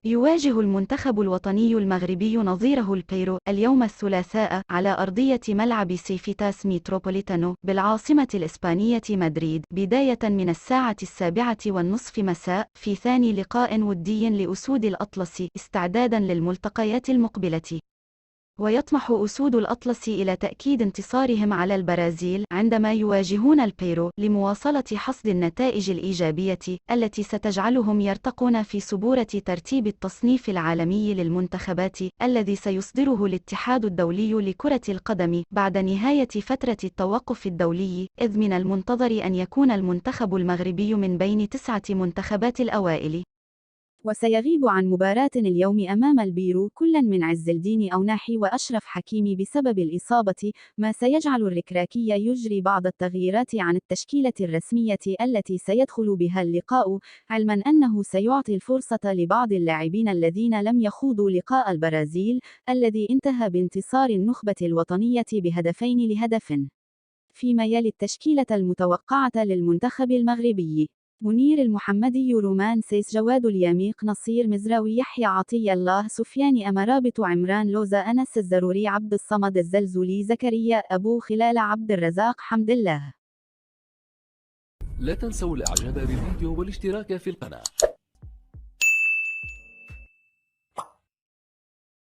يواجه المنتخب الوطني المغربي نظيره البيرو اليوم الثلاثاء على أرضية ملعب سيفيتاس ميتروبوليتانو بالعاصمة الإسبانية مدريد بداية من الساعة 7:30 مساء في ثاني لقاء ودي لأسود الأطلس استعدادا للملتقيات المقبلة. ويطمح أسود الأطلس إلى تأكيد انتصارهم على البرازيل عندما يواجهون البيرو لمواصلة حصد النتائج الإيجابية التي ستجعلهم يرتقون في صبورة ترتيب التصنيف العالمي للمنتخبات الذي سيصدره الاتحاد الدولي لكرة القدم بعد نهاية فترة التوقف الدولي، إذ من المنتظر أن يكون المنتخب المغربي من بين 9 منتخبات الأوائل. وسيغيب عن مباراة اليوم أمام البيرو كل من عز الدين أوناحي وأشرف حكيمي بسبب الإصابة، ما سيجعل الركراكي يجري بعض التغييرات عن التشكيلة الرسمية التي سيدخل بها اللقاء، علما أنه سيعطي الفرصة لبعض اللاعبين الذين لم يخوضوا لقاء البرازيل الذي انتهى بانتصار النخبة الوطنية بهدفين لهدف. فيما يلي التشكيلة المتوقعة للمنتخب المغربي: منير المحمدي، رومان سيس، جواد اليميق، نصير مزراوي، يحيى عطية الله، سفيان أمرابط، عمران لوزة، أنس الزروري، عبد الصمد الزلزولي، زكريا أبو خلال، عبد الرزاق حمد الله. لا تنسوا الإعجاب بالفيديو والاشتراك في القناة.